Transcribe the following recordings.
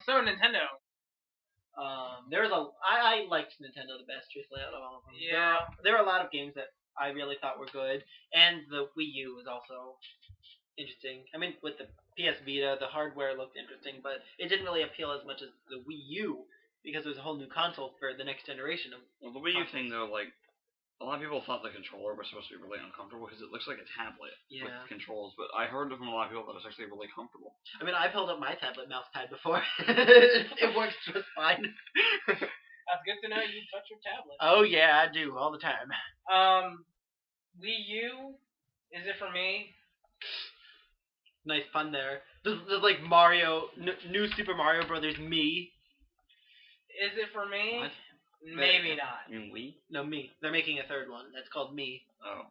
So Nintendo. I liked Nintendo the best, truthfully, out of all of them. Yeah. There were a lot of games that I really thought were good, and the Wii U was also interesting. I mean, with the PS Vita, the hardware looked interesting, but it didn't really appeal as much as the Wii U because it was a whole new console for the next generation of. Well, the Wii U thing though, like a lot of people thought the controller was supposed to be really uncomfortable because it looks like a tablet with controls, but I heard from a lot of people that it's actually really comfortable. I mean, I've held up my tablet mouse pad before. It works just fine. That's good to know you touch your tablet. Oh yeah, I do all the time. Wii U, is it for me? Nice pun there. There's like Mario, new Super Mario Brothers Me. Is it for me? What? Maybe not. You mean Wii? No, Me. They're making a third one. That's called Me. Oh.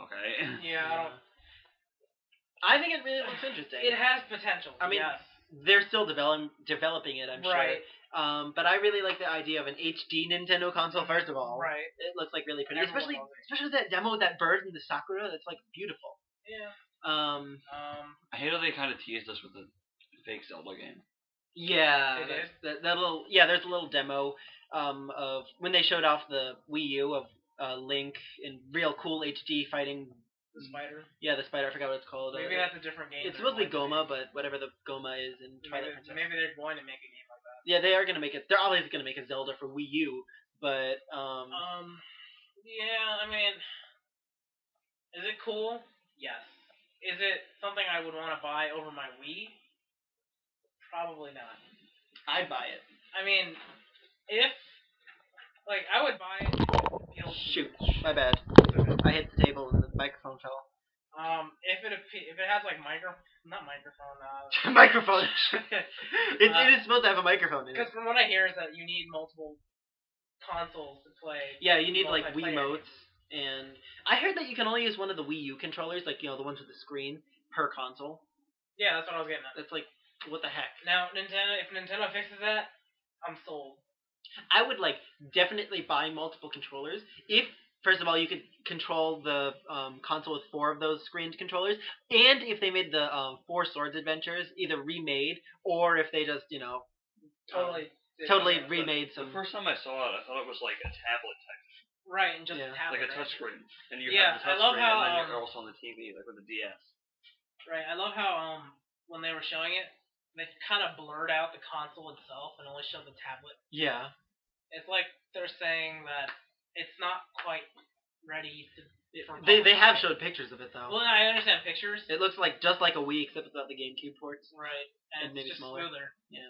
Okay. Yeah, I think it really looks interesting. It has potential. I mean, yes. They're still developing it, I'm right. sure. But I really like the idea of an HD Nintendo console. First of all, right? It looks like really pretty, especially that demo with that bird and the sakura. That's like beautiful. Yeah. I hate how they kind of teased us with the fake Zelda game. Yeah, It is? that little. Yeah, there's a little demo of when they showed off the Wii U of Link in real cool HD fighting. The spider. Yeah, the spider. I forgot what it's called. Maybe that's a different game. It's supposed to be Goma, but whatever the Goma is in Twilight Princess. Maybe they're going to make a game like that. Yeah, they are going to make it. They're obviously going to make a Zelda for Wii U, but Yeah, I mean, is it cool? Yes. Is it something I would want to buy over my Wii? Probably not. I'd buy it. I mean, if I would buy it. Shoot, my bad. I hit the table and the microphone fell. If it has like microphone. Microphone. It is supposed to have a microphone in it. Because from what I hear is that you need multiple consoles to play. Yeah, you need like Wiimotes, and I heard that you can only use one of the Wii U controllers, like the ones with the screen, per console. Yeah, that's what I was getting at. That's like, what the heck? Now, if Nintendo fixes that, I'm sold. I would definitely buy multiple controllers if. First of all, you could control the console with 4 of those screened controllers, and if they made the 4 Swords Adventures either remade, or if they just, totally remade some. The first time I saw it, I thought it was like a tablet type. Right, and just a tablet. Like a touchscreen. And you have the touchscreen, and then you're also on the TV, like with the DS. Right, I love how when they were showing it, they kind of blurred out the console itself and only showed the tablet. Yeah. It's like they're saying that it's not quite ready to. They have showed pictures of it though. Well, I understand pictures. It looks like just like a Wii, except without the GameCube ports. Right, and maybe it's just smaller. smoother. Yeah.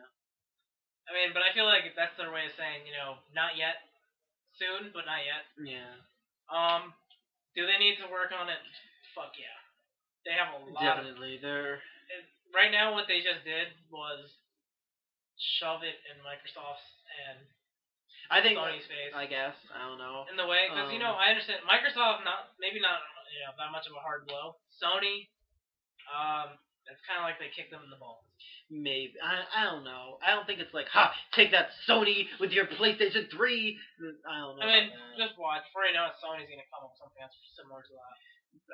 I mean, but I feel like that's their way of saying, not yet, soon, but not yet. Yeah. Do they need to work on it? Fuck yeah. They have a lot. Definitely, they're. Right now, what they just did was shove it in Microsoft's and. I think Sony's face. I guess I don't know. In the way, because I understand Microsoft maybe not that much of a hard blow. Sony, it's kind of like they kicked them in the balls. Maybe I don't know. I don't think it's like take that Sony with your PlayStation 3. I don't know. I mean, just watch. Before you know it, Sony's gonna come up with something that's similar to that.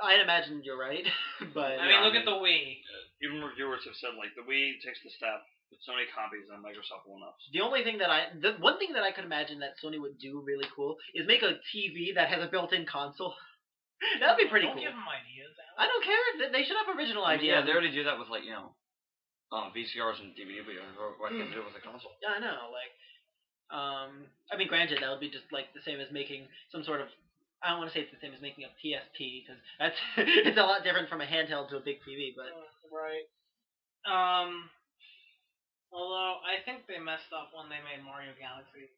I'd imagine you're right, but I mean, look at the Wii. Even reviewers have said the Wii takes the step. With so many copies, and Microsoft will not. The one thing that I could imagine that Sony would do really cool is make a TV that has a built-in console. That would be pretty cool. Don't give them ideas, Alex. I don't care. They should have original ideas. Yeah, they already do that with VCRs and DVD players. Why can't they do it with a console? Yeah, I know. I mean, granted, that would be just like the same as making some sort of. I don't want to say it's the same as making a PSP because that's it's a lot different from a handheld to a big TV, but right. Although, I think they messed up when they made Mario Galaxy.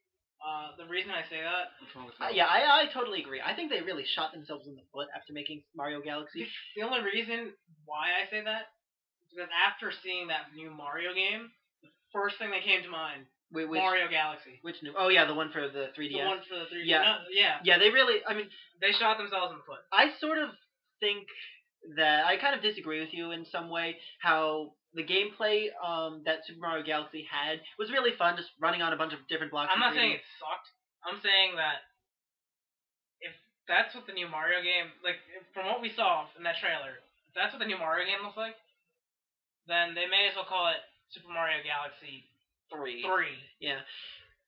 The reason I say that... What's wrong with that? Yeah, I totally agree. I think they really shot themselves in the foot after making Mario Galaxy. The only reason why I say that is because after seeing that new Mario game, the first thing that came to mind, Mario Galaxy. Which new... Oh, yeah, the one for the 3DS. The one for the 3DS. Yeah. No, yeah. Yeah, they really... I mean... They shot themselves in the foot. I sort of think that... I kind of disagree with you in some way, how... The gameplay that Super Mario Galaxy had was really fun, just running on a bunch of different blocks. I'm not saying it sucked. I'm saying that if that's what the new Mario game, from what we saw in that trailer, if that's what the new Mario game looks like, then they may as well call it Super Mario Galaxy 3. 3. Yeah.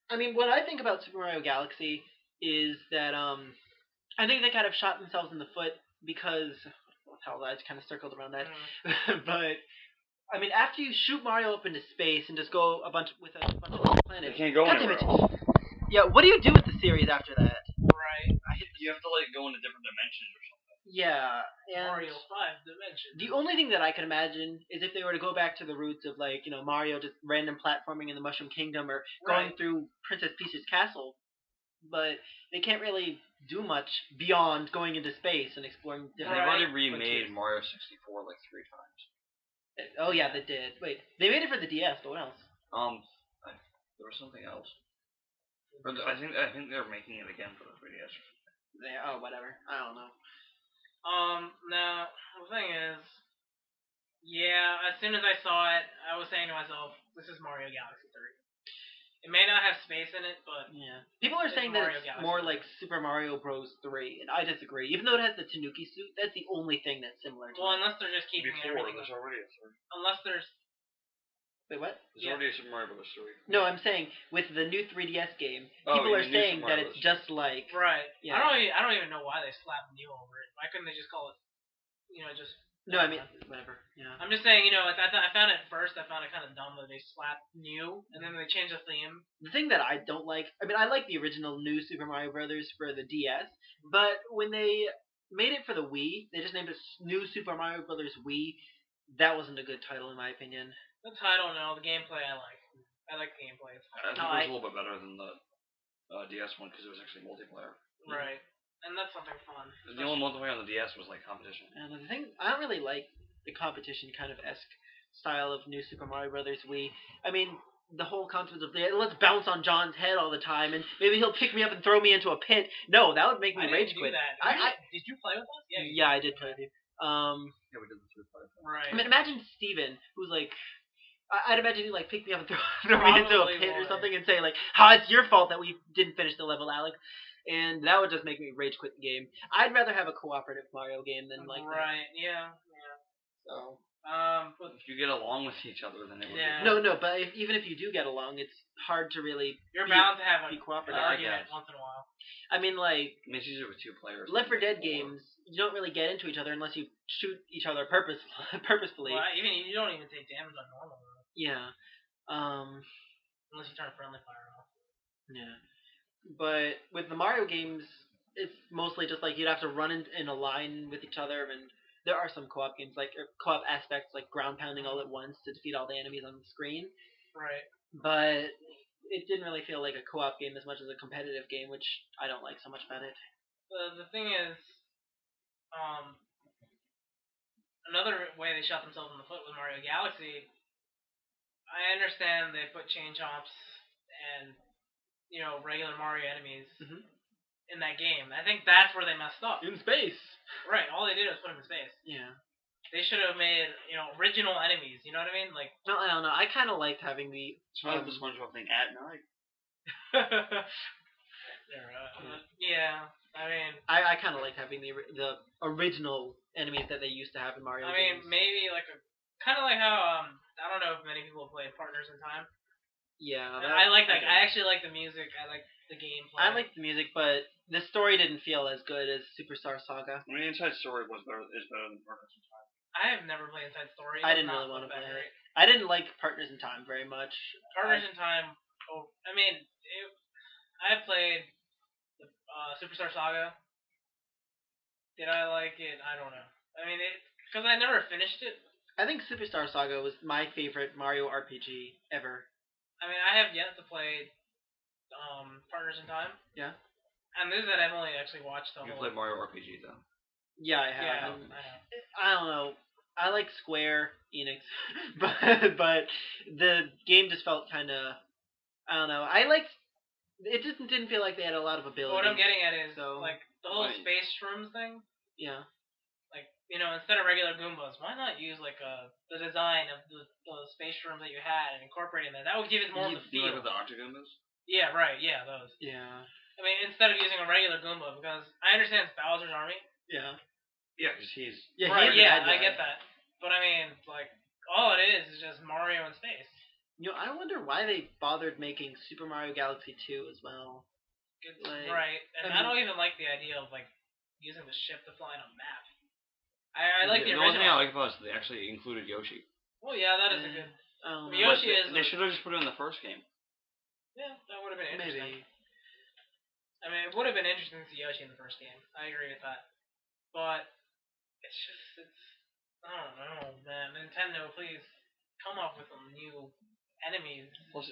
I mean, what I think about Super Mario Galaxy is that I think they kind of shot themselves in the foot because I just kind of circled around that. But I mean, after you shoot Mario up into space and just go with a bunch of planets, you can't go anywhere else. Yeah, what do you do with the series after that? Right. You have to like go into different dimensions or something. Yeah, and Mario 5 Dimensions. the only thing that I can imagine is if they were to go back to the roots of like, Mario just random platforming in the Mushroom Kingdom or going through Princess Peach's castle, but they can't really do much beyond going into space and exploring different. They've already remade Mario 64 like 3 times. Oh yeah, they did. Wait, they made it for the DS, but what else? There was something else. But I think they're making it again for the 3DS. Whatever. I don't know. Now, the thing is, yeah, as soon as I saw it, I was saying to myself, this is Mario Galaxy 3. It may not have space in it, but yeah, people are saying that it's more like Super Mario Bros. 3, and I disagree. Even though it has the Tanuki suit, that's the only thing that's similar to it. Well, unless they're just keeping everything. There's already a 3. Unless there's... Wait, what? There's already a Super Mario Bros. 3. No, I'm saying with the new 3DS game, people are saying that it's just like... Right. Yeah. I don't even know why they slapped Neo over it. Why couldn't they just call it, just... No, I mean, whatever. Yeah. I'm just saying, I found it first. I found it kind of dumb that they slapped New, and then they changed the theme. The thing that I don't like, I mean, I like the original new Super Mario Brothers for the DS, but when they made it for the Wii, they just named it New Super Mario Brothers Wii. That wasn't a good title, in my opinion. The title, no. The gameplay, I like. I like the gameplay. It's fun. I think it was a little bit better than the DS one because it was actually multiplayer. Right. And that's something fun. The only multiplayer on the DS was like competition. And the thing, I don't really like the competition kind of esque style of New Super Mario Brothers Wii. I mean, the whole concept of let's bounce on John's head all the time, and maybe he'll pick me up and throw me into a pit. No, that would make me rage quit. Did you play with us? Yeah, I did play with you. Yeah, we did the 3 player. Right. I mean, imagine Steven, who's like, I'd imagine he'd like pick me up and throw me into a pit or something and say like, it's your fault that we didn't finish the level, Alex. And that would just make me rage quit the game. I'd rather have a cooperative Mario game than like yeah. So but if you get along with each other, then it would be no, but even if you do get along, it's hard to really bound to have be cooperative. Argument once in a while. I mean, like it's easier with 2 players. Left 4 Dead games, you don't really get into each other unless you shoot each other purposefully. Well, you don't even take damage on normal. Yeah. Unless you turn friendly fire off. Yeah. But with the Mario games, it's mostly just like you'd have to run in a line with each other, and there are some co-op games, like co-op aspects, like ground pounding all at once to defeat all the enemies on the screen. Right. But it didn't really feel like a co-op game as much as a competitive game, which I don't like so much about it. The thing is, another way they shot themselves in the foot with Mario Galaxy, I understand they put chain chomps and regular Mario enemies in that game. I think that's where they messed up. In space. Right. All they did was put them in space. Yeah. They should have made original enemies. You know what I mean? Like. No, I don't know. I kind of liked having the. The SpongeBob thing at night. Yeah. I mean. I kind of liked having the original enemies that they used to have in Mario. I mean, maybe like kind of like how I don't know if many people have played Partners in Time. Yeah, I like that. I actually like the music. I like the gameplay. I like the music, but the story didn't feel as good as Superstar Saga. I mean, Inside Story is better than Partners in Time. I have never played Inside Story. I didn't really want to play it. I didn't like Partners in Time very much. Partners in Time. Oh, I mean, I played the Superstar Saga. Did I like it? I don't know. I mean, because I never finished it. I think Superstar Saga was my favorite Mario RPG ever. I mean, I have yet to play Partners in Time. Yeah. And this is that I've only actually watched the whole... You played Mario RPG, though. Yeah, I have. Yeah, I don't know. I like Square Enix, but the game just felt kind of... I don't know. It just didn't feel like they had a lot of ability. What I'm getting at is, like, the whole space shrooms thing. Yeah. Like, instead of regular Goombas, why not use, like, the design of the space shrooms that you had and incorporate in there? That would give it more of the feel. You like the Octogoombas? Yeah, right, yeah, those. Yeah. I mean, instead of using a regular Goomba, because I understand it's Bowser's Army. Yeah. Yeah, because he's... Yeah, right, yeah, I get that. But I mean, like, all it is just Mario in space. I wonder why they bothered making Super Mario Galaxy 2 as well. Right, and I don't even like the idea of using the ship to fly on a map. I like the original. The only thing I like about it is they actually included Yoshi. Well, yeah, that is a good. Yoshi is. They should have just put it in the first game. Yeah, that would have been interesting. Maybe. I mean, it would have been interesting to see Yoshi in the first game. I agree with that. But it's I don't know, man. Nintendo, please come up with some new enemies. Plus,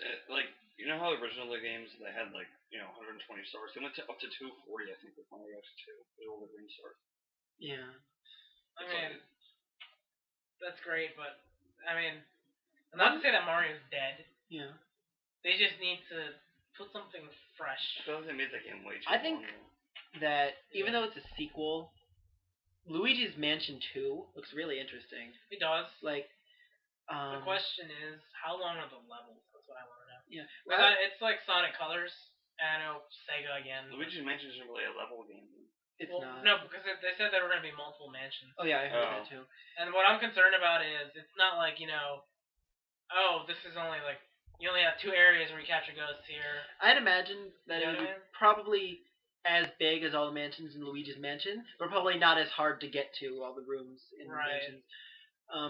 you know how the original games they had 120 stars. They went up to 240, I think, with Mario X 2. They all the green stars. Yeah. I mean, that's great, but I mean, not to say that Mario's dead. Yeah. They just need to put something fresh. I feel like they made that game way too long. I think that even though it's a sequel, Luigi's Mansion 2 looks really interesting. It does. The question is, how long are the levels? That's what I want to know. Yeah. It's like Sonic Colors. I know Sega again. Luigi's Mansion isn't really a level game. It's not. No, because they said there were going to be multiple mansions. Oh yeah, I heard that too. And what I'm concerned about is it's not this is only you only have 2 areas where you capture ghosts here. I'd imagine that it would be probably as big as all the mansions in Luigi's Mansion, but probably not as hard to get to all the rooms in the mansions.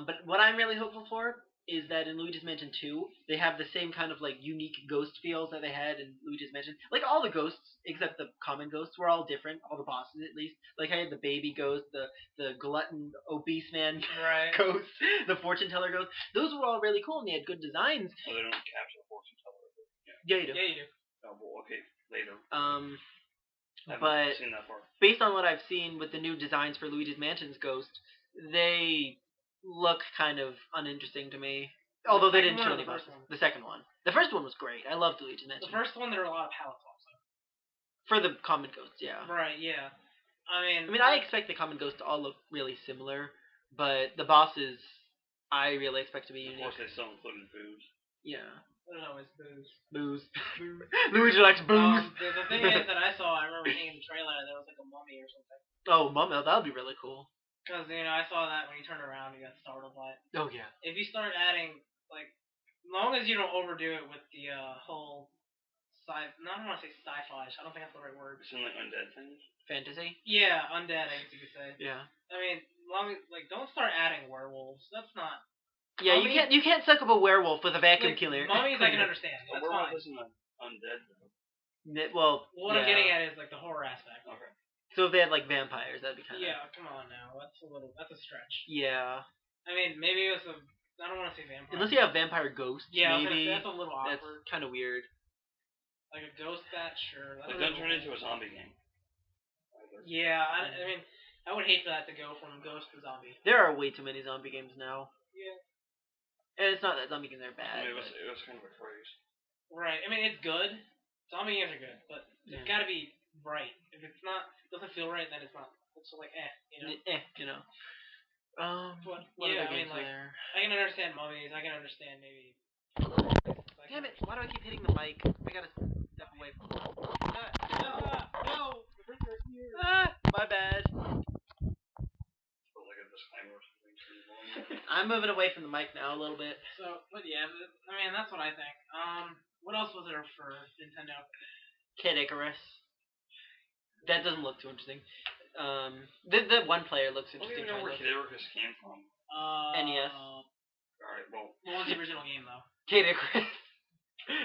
But what I'm really hopeful for is that in Luigi's Mansion 2, they have the same kind of unique ghost feels that they had in Luigi's Mansion. All the ghosts, except the common ghosts, were all different. All the bosses, at least. I had the baby ghost, the glutton obese man ghost, the fortune teller ghost. Those were all really cool and they had good designs. Oh, they don't capture the fortune teller. Yeah, you do. Yeah, you do. Oh, well, okay, later. But seen that far. Based on what I've seen with the new designs for Luigi's Mansion's ghost, they look kind of uninteresting to me. Although they didn't show any bosses. The second one. The first one was great. I loved Luigi's Mansion. The first one, there were a lot of palettes also. For the common ghosts, yeah. Right, yeah. I mean, I expect the common ghosts to all look really similar, but the bosses, I really expect to be unique. Of course, they still included booze. Yeah. There's always booze. Booze. Luigi likes booze. The thing is that I remember seeing in the trailer, there was a mummy or something. Oh, mummy, that would be really cool. Because, I saw that when you turn around, you got startled by it. Oh, yeah. If you start adding, as long as you don't overdo it with the whole I don't want to say sci-fi. I don't think that's the right word. Some undead things? Fantasy? Yeah, undead, I guess you could say. Yeah. I mean, don't start adding werewolves. That's not... Yeah, you can't suck up a werewolf with a vacuum cleaner. Mummies I can understand. That's werewolf fine. isn't undead, though. What I'm getting at is, the horror aspect. Okay. So if they had, vampires, that'd be kind of... Yeah, come on now. That's a stretch. Yeah. I mean, maybe it was I don't want to say vampire. Unless you have vampire ghosts, maybe. That's a little awkward. That's kind of weird. Like a ghost bat, sure. Don't turn it into a zombie game. Yeah, I mean, I would hate for that to go from ghost to zombie. There are way too many zombie games now. Yeah. And it's not that zombie games are bad. It was kind of a craze. Right. I mean, it's good. Zombie games are good, but it's got to be right. If it's not, doesn't feel right, then it's not. It's like What yeah, other games I mean, are there? I can understand mummies. I can understand maybe. Damn it! Why do I keep hitting the mic? I gotta step away from it. No! My bad. Like a disclaimer or something. I'm moving away from the mic now a little bit. So, but yeah, I mean, that's what I think. What else was there for Nintendo? Kid Icarus. That doesn't look too interesting. The one player looks interesting. I don't even know where Kid Icarus came from. NES. Alright, well. What was the original game, though? Kid Icarus.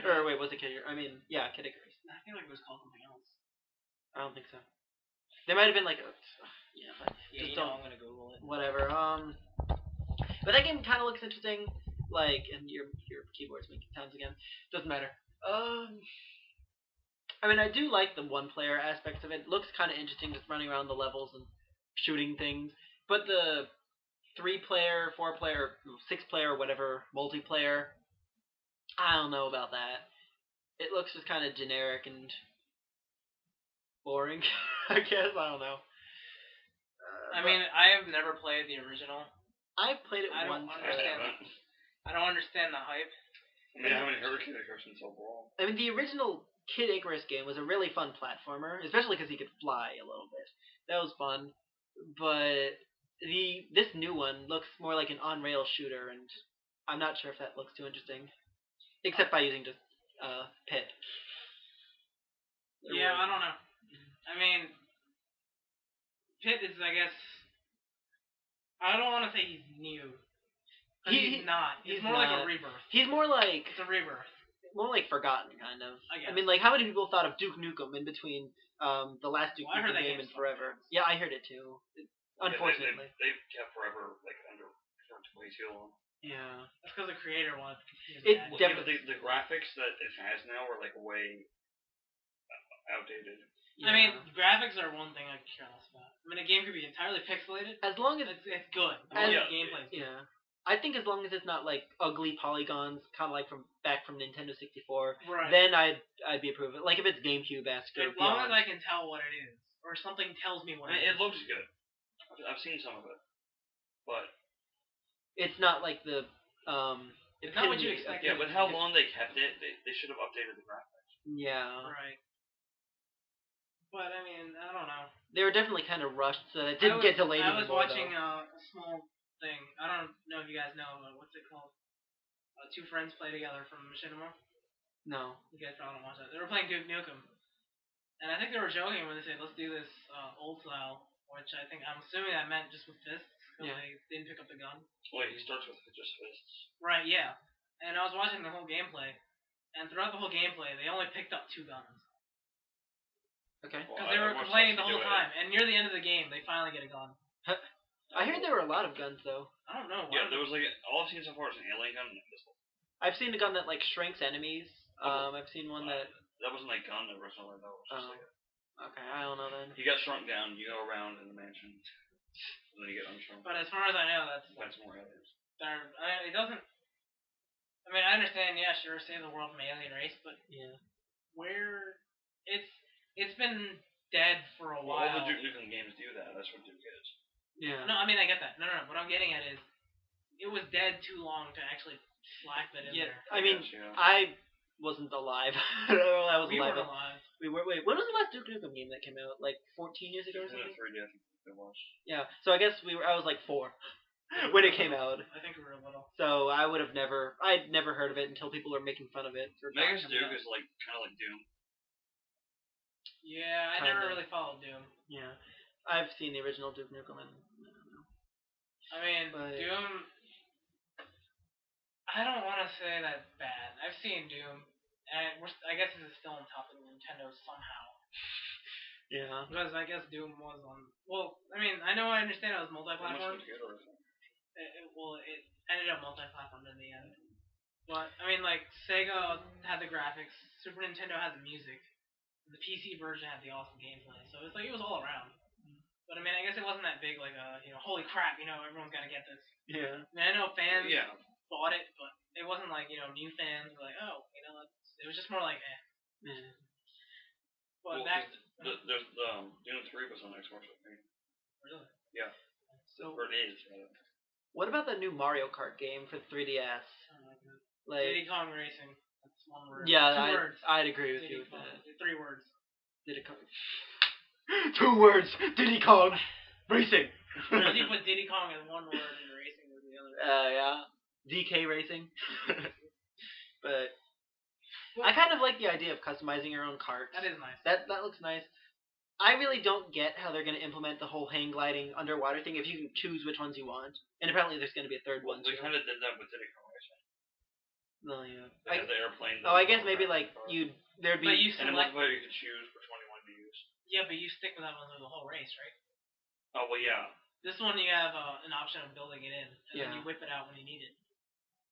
Or wait, was it Kid Icarus? I mean, yeah, Kid Icarus. I feel like it was called something else. I don't think so. There might have been but just don't. I'm gonna Google it. Whatever. But that game kind of looks interesting. And your keyboard's making sounds again. Doesn't matter. I mean, I do like the one-player aspects of it. It looks kind of interesting, just running around the levels and shooting things. But the 3-player, 4-player, 6-player, whatever multiplayer, I don't know about that. It looks just kind of generic and boring. I guess I don't know. I mean, I have never played the original. I played it once. I don't understand the hype. I mean, I haven't heard Kid Icarus since overall. I mean, the original Kid Icarus game was a really fun platformer, especially because he could fly a little bit. That was fun. But this new one looks more like an on-rail shooter, and I'm not sure if that looks too interesting. Except by using just Pit. Yeah, I don't know. I mean, Pit is, I guess, I don't want to say he's new. He's not. He's more like a rebirth. He's more like... It's a rebirth. More like forgotten, kind of. I guess. I mean, like, how many people thought of Duke Nukem in between the last Duke Nukem game and Forever? Yeah, I heard it too. Unfortunately. They've kept Forever, like, under for way too long. Yeah. That's because the creator wanted to continue the graphics that it has now are, like, way outdated. Yeah. I mean, graphics are one thing I care less about. I mean, a game could be entirely pixelated. As long as it's good. Gameplay. Yeah. I think as long as it's not like ugly polygons, kind of like back from Nintendo 64, right. Then I'd be approved of it. Like if it's GameCube-esque. As long as I can tell what it is, or something tells me what it is. It looks good. I've seen some of it, but it's not like the it's not what you expect. Yeah, with how long they kept it, they should have updated the graphics. Yeah. Right. But I mean, I don't know. They were definitely kind of rushed, so it didn't get delayed anymore. I was watching a small thing. I don't know if you guys know, but what's it called? Two friends play together from Machinima. No. You guys probably don't watch that. They were playing Duke Nukem, and I think they were joking when they said, "Let's do this old style," which I'm assuming that meant just with fists because they didn't pick up the gun. Wait, he starts with just fists. Right. Yeah. And I was watching the whole gameplay, and throughout the whole gameplay, they only picked up 2 guns. Okay. Because they were complaining the whole time, and near the end of the game, they finally get a gun. I heard there were a lot of guns, though. I don't know. Yeah, there was like all I've seen so far is an alien gun and a pistol. I've seen a gun that like shrinks enemies. I've seen one that wasn't like gun originally though. It was just okay, I don't know then. You got shrunk down. You go around in the mansion, and then you get unshrunk. But as far as I know, that's more aliens. It doesn't. I mean, I understand. Yeah, sure, save the world from alien race, but where it's been dead for a while. All the Duke Nukem games do that. That's what Duke is. Yeah. No, I mean I get that. No. What I'm getting at is, it was dead too long to actually slack that in there. I mean, I wasn't alive. I was we alive. Weren't alive. We were. Wait, when was the last Duke Nukem game that came out? Like 14 years ago or something? 3D, I think it was. Yeah. So I guess I was like 4 when it came out. I think we were little. So I'd never heard of it until people were making fun of it. Mega's Duke is like kind of like Doom. Yeah, I never really followed Doom. Yeah. I've seen the original Duke Nukem, and I don't know. I mean, Doom. I don't want to say that's bad. I've seen Doom, and I guess it's still on top of Nintendo somehow. Yeah. Because I guess Doom was on. Well, I mean, I understand it was multi-platform. It ended up multi-platform in the end. But I mean, like Sega had the graphics, Super Nintendo had the music, the PC version had the awesome gameplay. So it's like it was all around. But I mean, I guess it wasn't that big, like holy crap, everyone's gotta get this. Yeah. I mean, I know fans bought it, but it wasn't like, new fans were like, oh, it was just more like, eh. Yeah. But there's Doom 3 was on Xbox, I think. Really? Yeah. Or it is, rather. What about the new Mario Kart game for 3DS? Like Diddy Kong Racing. That's one word. Yeah, 2 words. I'd agree with Diddy you with Kong. that. 3 words. Diddy Kong. 2 words. Diddy Kong Racing. If you put Diddy Kong in 1 word and racing with the other. Yeah. DK Racing. But I kind of like the idea of customizing your own carts. That is nice. That looks nice. I really don't get how they're going to implement the whole hang gliding underwater thing if you can choose which ones you want. And apparently there's going to be a 3rd one. They kind of did that with Diddy Kong Racing. No, yeah. They had the airplane. I guess maybe like there'd be. But you and in multiplayer you could choose which one you wanted to use. Yeah, but you stick with that one through the whole race, right? Oh well, yeah. This one you have an option of building it in, and then you whip it out when you need it.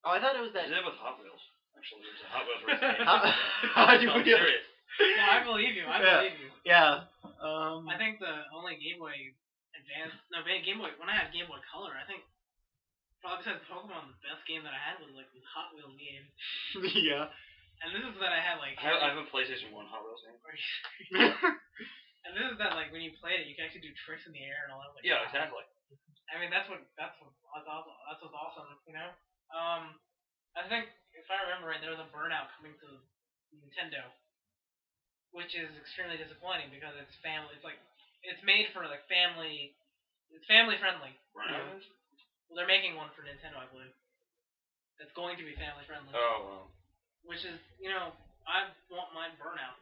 Oh, I thought it was that. They did it with Hot Wheels. Actually, there's a Hot Wheels race. I'm serious. No, I believe you. I believe you. Yeah. I think the only Game Boy Advance, Game Boy. When I had Game Boy Color, I think probably besides Pokemon, the best game that I had was like the Hot Wheels game. Yeah. And this is that I had like. I have a PlayStation 1 Hot Wheels game. And this is that like when you played it, you can actually do tricks in the air and all that. Like, yeah, exactly. I mean that's what's awesome, I think if I remember right, there was a Burnout coming to Nintendo, which is extremely disappointing because it's family. It's like it's made for like family. It's family friendly. Burnout. Well, they're making one for Nintendo, I believe. It's going to be family friendly. Oh well. which is, I want my Burnout.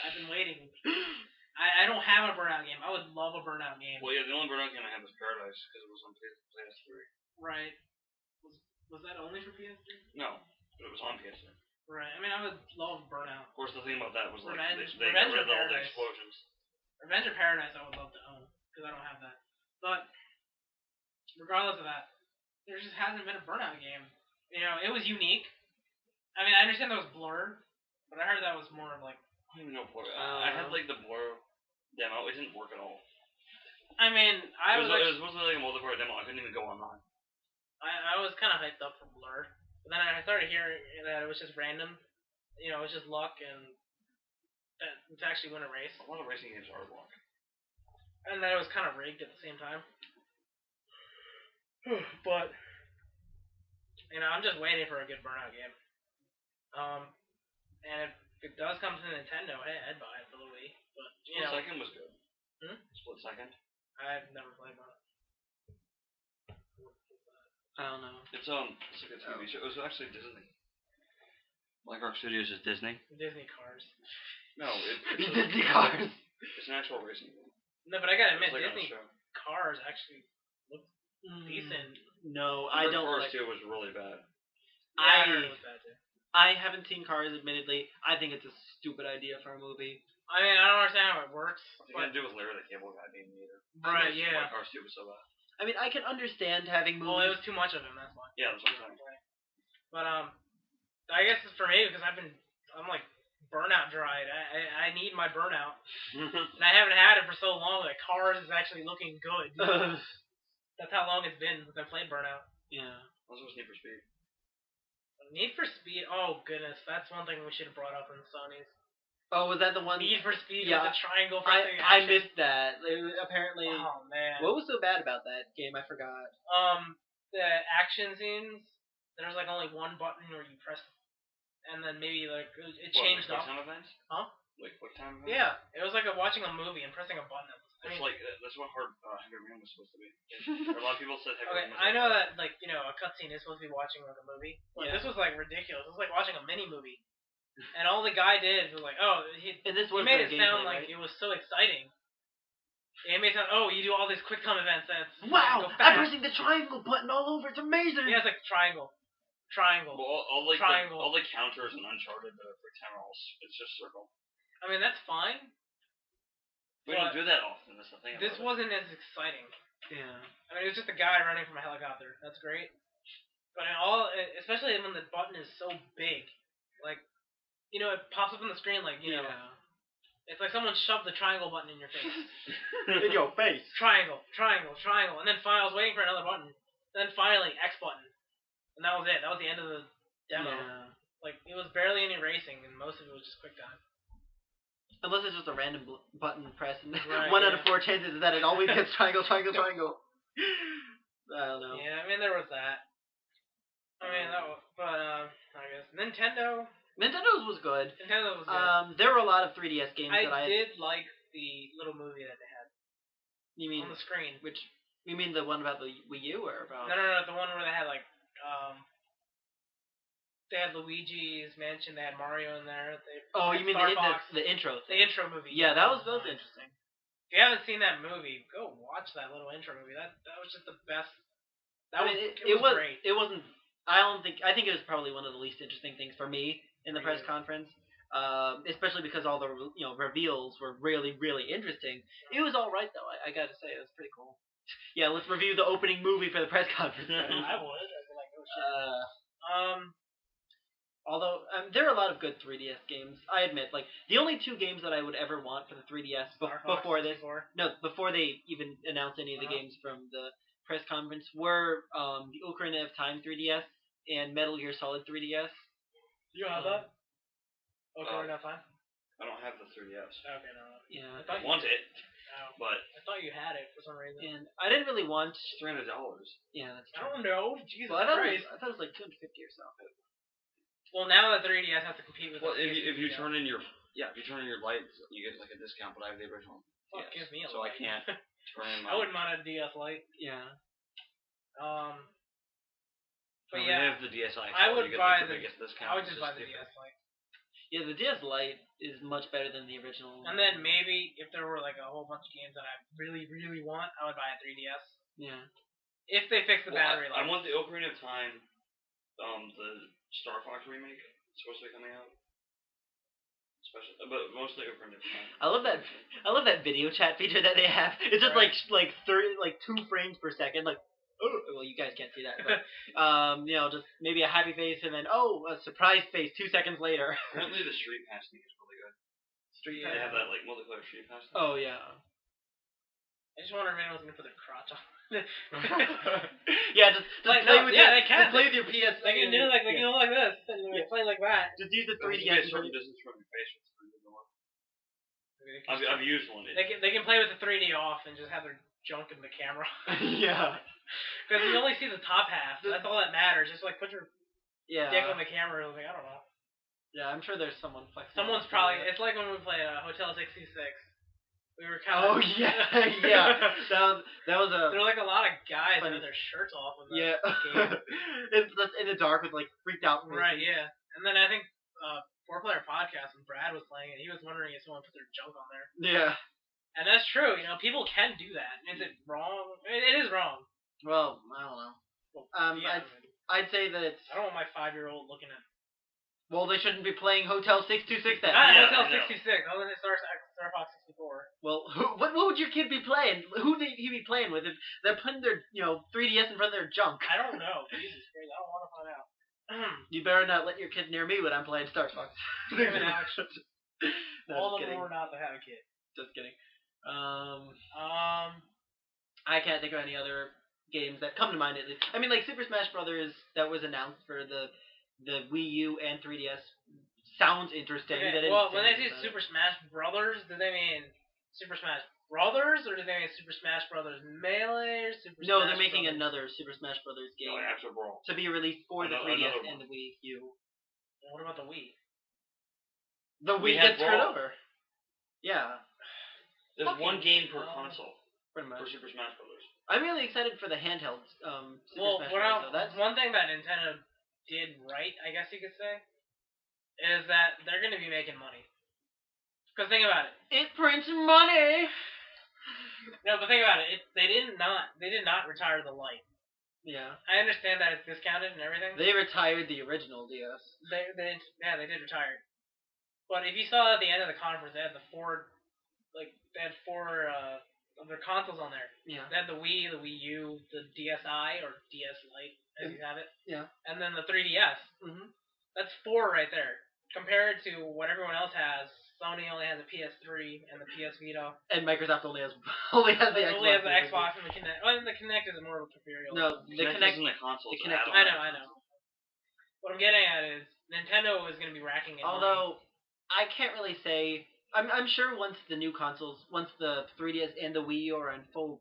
I've been waiting. I don't have a Burnout game. I would love a Burnout game. Well, yeah, the only Burnout game I had was Paradise because it was on PS3. Right. Was that only for PS3? No, but it was on PS3. Right. I mean, I would love Burnout. Of course, the thing about that was like Revenge they got rid of all the Paradise. explosions. Revenge of Paradise, I would love to own because I don't have that. But regardless of that, there just hasn't been a Burnout game. It was unique. I mean, I understand that was Blur, but I heard that was more of like. I don't even know Blur. I had like the Blur demo. It didn't work at all. I mean, it was supposed to be like a multiplayer demo. I couldn't even go online. I was kind of hyped up for Blur, but then I started hearing that it was just random. It was just luck and to actually win a race. A lot of racing games are luck. And that it was kind of rigged at the same time. But I'm just waiting for a good Burnout game. And if it does come to Nintendo, hey, I'd buy it for the Wii. But Split Second was good. Split Second. I've never played one. I don't know. It's like a TV show. It was actually Disney. Black Rock Studios is Disney. Disney Cars. No, it's Disney Cars. It's an actual racing game. No, but I gotta admit, like Disney Cars actually look decent. No, I don't. Cars 2 was really bad. I heard it was bad too. I haven't seen Cars, admittedly. I think it's a stupid idea for a movie. I mean, I don't understand how it works. What's it gonna do with Larry the Cable Guy being meter? Right, yeah. Cars 2 was so bad. I mean, I can understand having movies. Well, it was too much of him, that's why. Yeah, that's what I'm saying. But, I guess it's for me because I'm like Burnout dried. I need my Burnout. And I haven't had it for so long that Cars is actually looking good. That's how long it's been since I played Burnout. Yeah. Also, was Need for Speed. Need for Speed, oh goodness, that's one thing we should have brought up in Sony's. Oh, was that the one? Need for Speed Yeah. with the triangle. I missed that. Apparently. Oh man. What was so bad about that game? I forgot. The action scenes. There's like only one button where you press, and then maybe like it changed up. Time events? Huh? Like quick time events? Yeah, it was like watching a movie and pressing a button. It's like that's what Heavy Rain was supposed to be. A lot of people said Heavy Rain was. I know that a cutscene is supposed to be watching like a movie, but yeah. This was like ridiculous. It was like watching a mini movie. And all the guy did was like, he made it sound like it was so exciting. He made it sound, you do all these quick time events. Wow, I'm pressing the triangle button all over. It's amazing. Yeah, it's like triangle. Well, all the counters in Uncharted for Emeralds, it's just circle. I mean, that's fine. We don't do that often. That's the thing. This wasn't as exciting. Yeah. I mean, it was just a guy running from a helicopter. That's great. But especially when the button is so big, like. It pops up on the screen like, it's like someone shoved the triangle button in your face. In your face. Triangle, and then I was waiting for another button. Then finally, X button. And that was it. That was the end of the demo. Yeah. Like, it was barely any racing, and most of it was just quick time. Unless it's just a random button press, and right, 1 out of 4 chances is that it always gets triangle. I don't know. Yeah, I mean, there was that. I mean, I guess Nintendo's was good. Nintendo was good. There were a lot of 3DS games that I did like the little movie that they had. You mean on the screen? You mean the one about the Wii U or about? No, the one where they had like they had Luigi's Mansion, they had Mario in there. You mean the intro? The intro movie. Yeah, that was interesting. If you haven't seen that movie, go watch that little intro movie. That was just the best. It was great. It wasn't. I think it was probably one of the least interesting things for me in the press conference, especially because all the reveals were really, really interesting. It was all right though. I gotta say, it was pretty cool. Yeah, let's review the opening movie for the press conference. I would. I'd be like, oh shit. Although there are a lot of good 3DS games, I admit. Like the only 2 games that I would ever want for the 3DS before they even announced any of the games from the press conference were the Ocarina of Time 3DS and Metal Gear Solid 3DS. You don't have that? Ocarina of Time? I don't have the 3DS. Okay, no. Yeah. I want it, but I thought you had it for some reason. And I didn't really want $300. Yeah, that's true. I don't know. Jesus Christ. I thought it was like $250 or so. Well, now that 3DS has to compete with. Well, if you turn in your lights, you get like a discount. But I have the original. Fuck, give me a so light. I can't turn in my. I wouldn't mind a DS Lite. Yeah. But when yeah, they have the DSi, I would you get, buy like, the the. biggest discount. I would just It's buy the different. DS Lite. Yeah, the DS Lite is much better than the original. And then maybe if there were like a whole bunch of games that I really, really want, I would buy a 3DS. Yeah. If they fix the battery life. I want the Ocarina of Time, the Star Fox remake. It's supposed to be coming out. Especially, but mostly Ocarina of Time. I love that video chat feature that they have. It's just Right. like 2 frames per second. Like, oh, well, you guys can't see that, but just maybe a happy face and then a surprise face 2 seconds later. Apparently, the Street Pass thing is really good. Yeah. They have that like multiplayer Street Pass thing. Oh yeah. I just wonder if anyone's gonna put their crotch on. Yeah, just Like, play no, with yeah, your, they can. just play with your PS. They can do like they can go like this and Yeah. play like that. Just use the There's 3DS. a certain distance from your face. I've used one. They can play with the 3D off and just have their junk in the camera. Yeah. Because you only see the top half. That's all that matters. Just like put your Yeah. dick on the camera. Like, I don't know. Yeah, I'm sure there's someone flexible. Someone's probably. It's like when we played Hotel 66. We were kind Oh of. yeah, yeah. That was a. There were like a lot of guys funny. with their shirts off. In the Yeah. game. in the dark with like freaked out. faces. Right. Yeah. And then I think 4-player podcast when Brad was playing it, he was wondering if someone put their junk on there. Yeah. And that's true. You know, people can do that. Is it wrong? It is wrong. Well, I don't know. Well, yeah, I'd say that it's. I don't want my 5-year-old looking at. Well, they shouldn't be playing Hotel 626 then. Not Yeah, Hotel I know. 66. I was in Star Fox 64. Well, what would your kid be playing? Who would he be playing with if they're putting their 3DS in front of their junk? I don't know. Jesus Christ, I don't want to find out. You better not let your kid near me when I'm playing Star Fox. Him and Alex. No, All just of them kidding. were not to have a kid. Just kidding. I can't think of any other games that come to mind at least. I mean, like Super Smash Brothers that was announced for the Wii U and 3DS sounds interesting. Okay, well, when they say Super Smash Brothers, do they mean Super Smash Brothers, or do they mean Super Smash Brothers Melee, or Super No, Smash they're making Brothers? another Super Smash Brothers game No, After Brawl. to be released for the Another 3DS one. and the Wii U. What about the Wii? The We Wii had gets screwed Brawl. over. Yeah, There's Okay. one game per console pretty for much. Super Smash Brothers. I'm really excited for the handheld Super Well, Smash Brothers. Though. That's one thing that Nintendo did right, I guess you could say, is that they're going to be making money. Because think about it. it prints money. No, but think about it. They did not retire the Lite. Yeah, I understand that it's discounted and everything. they retired the original DS. They did retire it. But if you saw at the end of the conference, they had four of their consoles on there. Yeah. They had the Wii, the Wii U, the DSi or DS Lite, as you have it. Yeah. And then the 3DS. Mhm. That's 4 right there. Compared to what everyone else has, Sony only has a PS3 and the PS Vita. And Microsoft only has the Only Xbox. has the Xbox and the Kinect. Well, and the Kinect is more of a peripheral. No, the Kinect. isn't a console. the it's an Kinect- add-on. I know. What I'm getting at is Nintendo is going to be racking in money. Although I can't really say. I'm sure once the new consoles, once the 3DS and the Wii are in full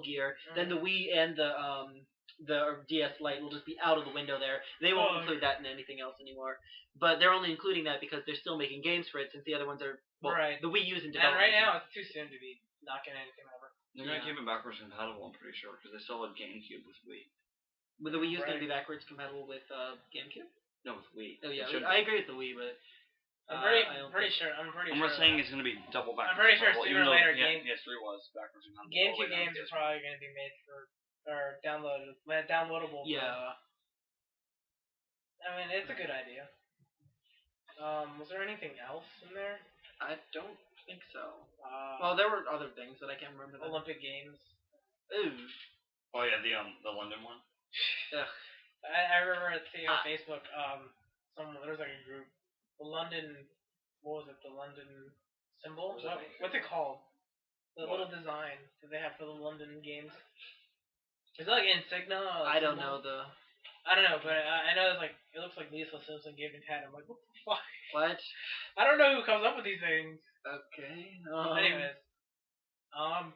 gear, then the Wii and the DS Lite will just be out of the window there. They won't include that in anything else anymore. But they're only including that because they're still making games for it, since the other ones are Right. The Wii U's in And development. right now, it's too soon to be knocking anything over. They're gonna keep it backwards compatible, I'm pretty sure, because they still had GameCube with Wii. But the Wii U's going Right. to be backwards compatible with GameCube. No, with Wii. Oh yeah, It should I be. agree with the Wii, but I'm I pretty don't sure. I'm not saying it's gonna be double backwards. pretty sure compatible, sooner even or though later PS3 was backwards compatible. GameCube games are probably going to be made or downloadable. yeah. I mean, it's a good idea. Was there anything else in there? I don't think so. Well, there were other things that I can't remember. Olympic Games. Ooh. Oh yeah, the London one. Ugh. I remember seeing on Facebook. There was like a group. The London. What was it? The London symbol. What's it called? The little design that they have for the London games. Is it like insignia? I don't know the. I don't know, but I know it's like it looks like Lisa Simpson gave it had. I'm like, what the fuck? What? I don't know who comes up with these things. Okay. Anyways, Oh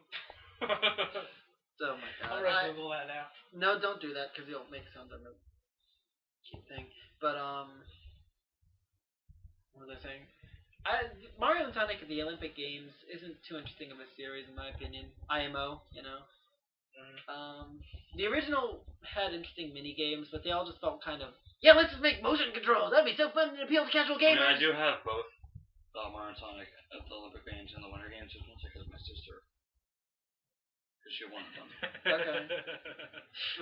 my god. I'm gonna Google that now. No, don't do that because you'll make sounds of a cute thing. But what was I saying? Mario and Sonic at the Olympic Games isn't too interesting of a series in my opinion. IMO, you know. The original had interesting mini games, but they all just felt kind of let's just make motion controls. That'd be so fun and appeal to casual gamers. I do have both Mario and Sonic at the Olympic Games and the Winter Games, just once because my sister, because she wanted them. Okay.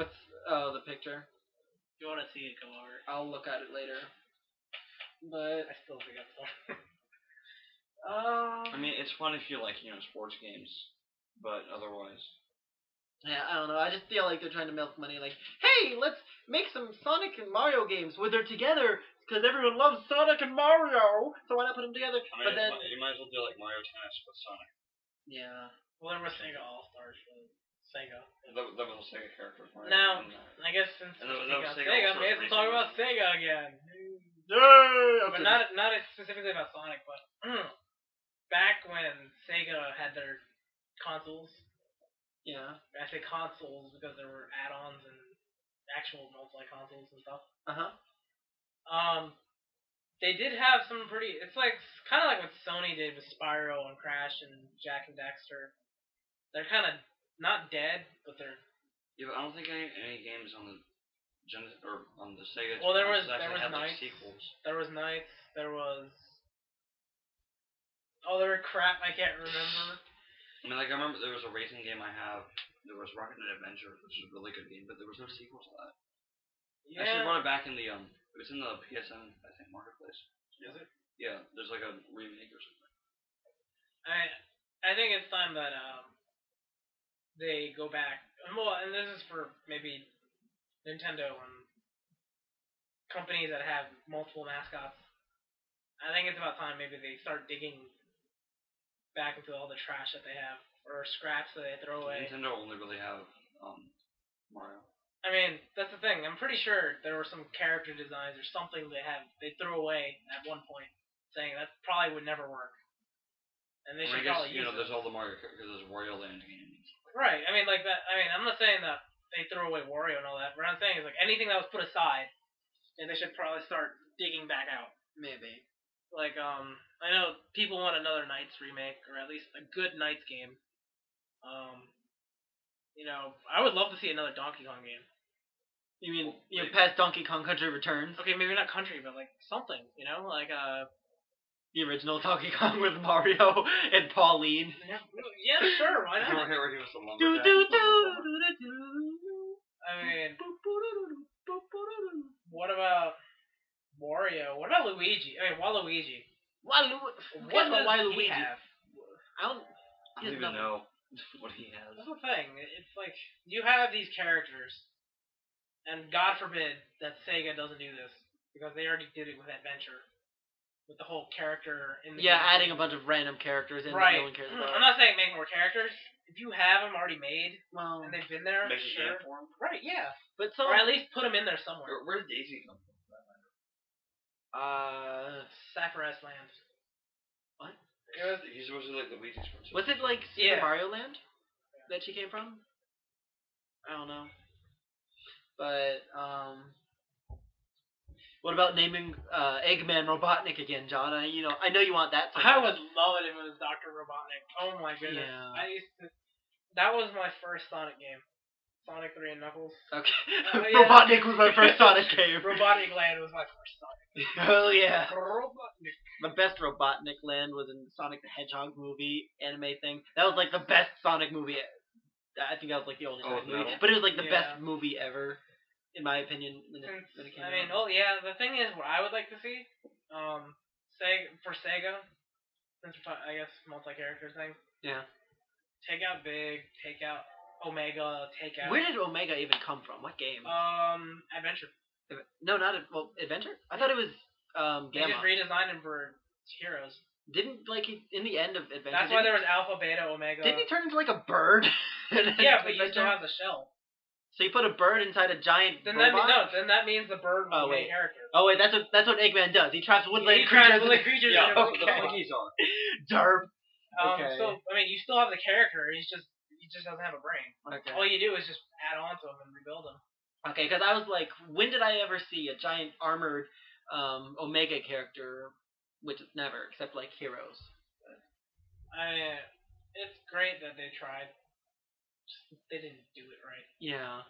What's the picture? If you want to see it, come over. I'll look at it later. But I still think that's fun. I mean, it's fun if you like, sports games, but otherwise. Yeah, I don't know. I just feel like they're trying to milk money. Like, hey, let's make some Sonic and Mario games where they're together because everyone loves Sonic and Mario. So why not put them together? I mean, you might as well do like Mario Tennis with Sonic. Yeah. Well, there was Sega All Stars for Sega. That was a Sega character. Now, I guess since we're speaking Sega, we have to talk about Sega again. Yay! But not specifically about Sonic, but back when Sega had their consoles. Yeah. I say consoles because there were add-ons and actual multi-consoles and stuff. They did have some pretty. It's like kind of like what Sony did with Spyro and Crash and Jak and Daxter. They're kind of not dead, but they're. Yeah, but I don't think any games on the on the Sega. Well, there was Knights. Sequels. There was Knights. There was. Oh, there were crap I can't remember. I mean, like, I remember there was a racing game I have. There was Rocket Knight Adventure, which is a really good game, but there was no sequel to that. Yeah. Actually, brought it back in the it was in the PSN, I think, marketplace. Is it? Yeah, there's like a remake or something. I think it's time that they go back. Well, and this is for maybe Nintendo and companies that have multiple mascots. I think it's about time maybe they start digging back into all the trash that they have, or scraps that they throw away. Nintendo only really have Mario. I mean, that's the thing. I'm pretty sure there were some character designs or something they threw away at one point, saying that probably would never work. And they should probably use it. There's all the Mario because there's Wario Land games. Right. I mean, like that. I mean, I'm not saying that they threw away Wario and all that. What I'm saying is like anything that was put aside, and they should probably start digging back out. Maybe. Like, I know people want another Knights remake, or at least a good Knights game. I would love to see another Donkey Kong game. You mean, past Donkey Kong Country Returns? Okay, maybe not Country, but like something, like the original Donkey Kong with Mario and Pauline. Yeah, sure, why not? Where he was the lumberjack. I mean, what about Wario? What about Luigi? I mean, Waluigi. What does Waluigi have? I don't even know what he has. That's the thing. It's like, you have these characters, and God forbid that Sega doesn't do this, because they already did it with Adventure. With the whole character in the game. Adding a bunch of random characters in right. that no one cares about. I'm not saying make more characters. If you have them already made, and they've been there, make a game for them. Right, yeah. But or at least put them in there somewhere. Where did Daisy come from? Sapphire Land. What? He's supposed to be like Luigi's princess. Was it like Super Mario Land that she came from? I don't know. But, what about naming Eggman Robotnik again, John? I know you want that. I would love it if it was Dr. Robotnik. Oh my goodness. Yeah. That was my first Sonic game. Sonic 3 and Knuckles. Okay. Robotnik was my first Sonic game. Robotnik Land was my first Sonic game. Oh yeah. Robotnik. The best Robotnik Land was in the Sonic the Hedgehog movie, anime thing. That was like the best Sonic movie. I think that was like the only Sonic movie. But it was like the best movie ever, in my opinion, when it came out. The thing is, what I would like to see, for Sega, since I guess multi-character thing. Yeah. Take out Big, take out Omega, take out. Where did Omega even come from? What game? Adventure. No, not Adventure. I thought it was Gamma. They just redesigned him for Heroes. Didn't in the end of Adventure? That's why there was Alpha, Beta, Omega. Didn't he turn into like a bird? Yeah, but you still have the shell. So you put a bird inside a giant robot? Then that means the bird was the main character. Oh wait, that's what Eggman does. He traps woodland creatures. creatures. Yeah, the monkeys are. Derp. Okay. So you still have the character. He just doesn't have a brain. Okay. All you do is just add on to him and rebuild him. Okay, because I was like, when did I ever see a giant armored Omega character? Which is never, except like Heroes. It's great that they tried. they didn't do it right. Yeah.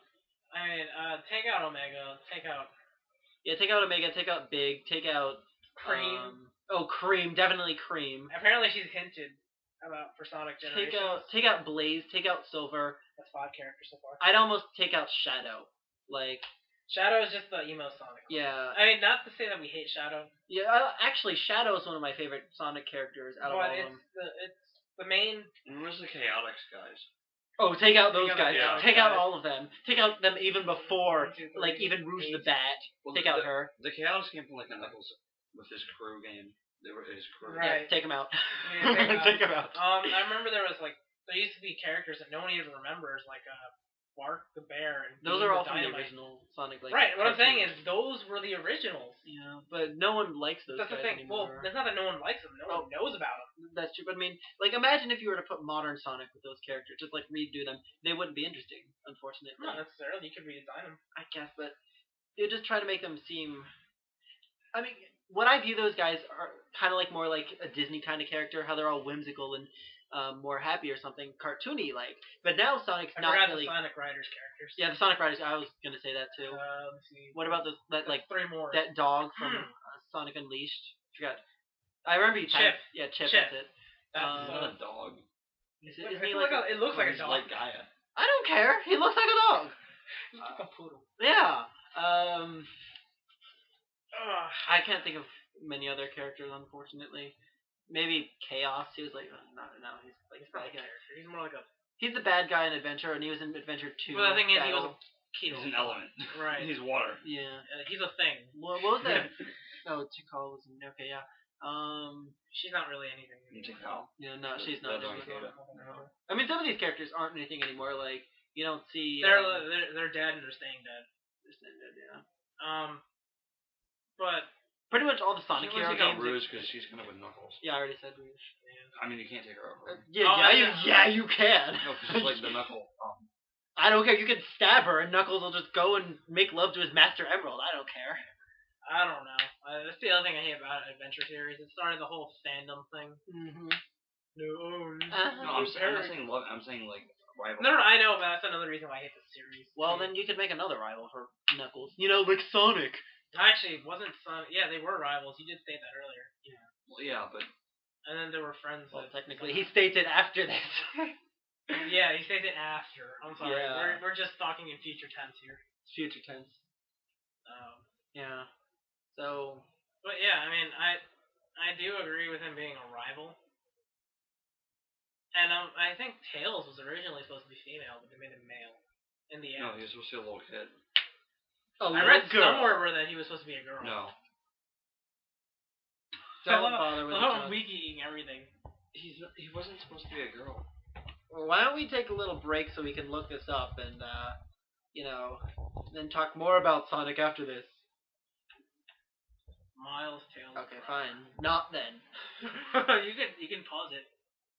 I mean, take out Omega, take out. Yeah, take out Omega, take out Big, take out Cream. Cream, definitely Cream. Apparently, she's hinted about for Sonic Generations. Take out Blaze, take out Silver. That's 5 characters so far. I'd almost take out Shadow. Like, Shadow is just the emo Sonic. Yeah. I mean, not to say that we hate Shadow. Yeah, actually, Shadow is one of my favorite Sonic characters out of all of them. It's the main. Where's the Chaotix guys? Oh, take out those guys. Yeah. Take out all of them. Take out them even before, like, even Rouge the Bat. Well, take out her. The Chaotix came from, like, a Knuckles with his crew game. They were his crew. Right. Yeah, take him out. Yeah, take him out. I remember there used to be characters that no one even remembers, like, Bark the Bear. And those are all the from the Dynamite. original Sonic. Like, right. What I'm saying is those were the originals. Yeah, but no one likes those. That's guys the thing. anymore. Well, it's not that no one likes them. No one knows about them. That's true. But I mean, like, imagine if you were to put modern Sonic with those characters, just like redo them. They wouldn't be interesting, unfortunately. Not necessarily. You could redesign them. I guess, but you just try to make them seem. I mean, what I view those guys are kind of like more like a Disney kind of character, how they're all whimsical and more happy or something, cartoony like. But now Sonic's not really. The Sonic Riders characters. Yeah, the Sonic Riders. I was gonna say that too. Let's see. What about that like 3 more? that dog from Sonic Unleashed? Forgot. I remember you. Chip. Yeah, Chip. Chip. That's it. That's not a dog. Isn't he like? It looks like a He's dog. like Gaia. I don't care. He looks like a dog. He's like a poodle. Yeah. I can't think of many other characters, unfortunately. Maybe Chaos. He was like, no, he's like He's not a character. He's more like a. He's the bad guy in Adventure, and he was in Adventure 2. Well, the thing is, he was a. He's an element. Right. He's water. Yeah. He's a thing. What was that? Oh, Chikal was in. Okay, yeah. She's not really anything. Yeah, no, she's not. No. I mean, some of these characters aren't anything anymore. Like, you don't see. They're dead and they're staying dead. They're staying dead, yeah. But pretty much all the Sonic Hero games. Rouge because she's kind of with Knuckles. Yeah, I already said Rouge. Yeah. I mean, you can't take her over. You can. No, because she's like the Knuckle. I don't care. You can stab her, and Knuckles will just go and make love to his Master Emerald. I don't care. I don't know. That's the other thing I hate about Adventure series. It started the whole fandom thing. Mm-hmm. No, I'm not saying love. I'm saying like rival. No, I know, but that's another reason why I hate the series. Well, then you could make another rival for Knuckles. You know, like Sonic. Actually, wasn't Sonic? Yeah, they were rivals. You did state that earlier. Yeah. Well, yeah, but. And then they were friends. Well, technically, he stated after this. Yeah, he stated after. I'm sorry. Yeah. We're just talking in future tense here. Future tense. Yeah. So. But yeah, I mean, I do agree with him being a rival. And I think Tails was originally supposed to be female, but they made him male in the end. No, he was supposed to be a little kid. I read somewhere where that he was supposed to be a girl. No. Don't bother with I'm wiki-ing everything. He wasn't supposed to be a girl. Well, why don't we take a little break so we can look this up and, then talk more about Sonic after this. Miles, Tails. Okay, fine. Not then. You can pause it.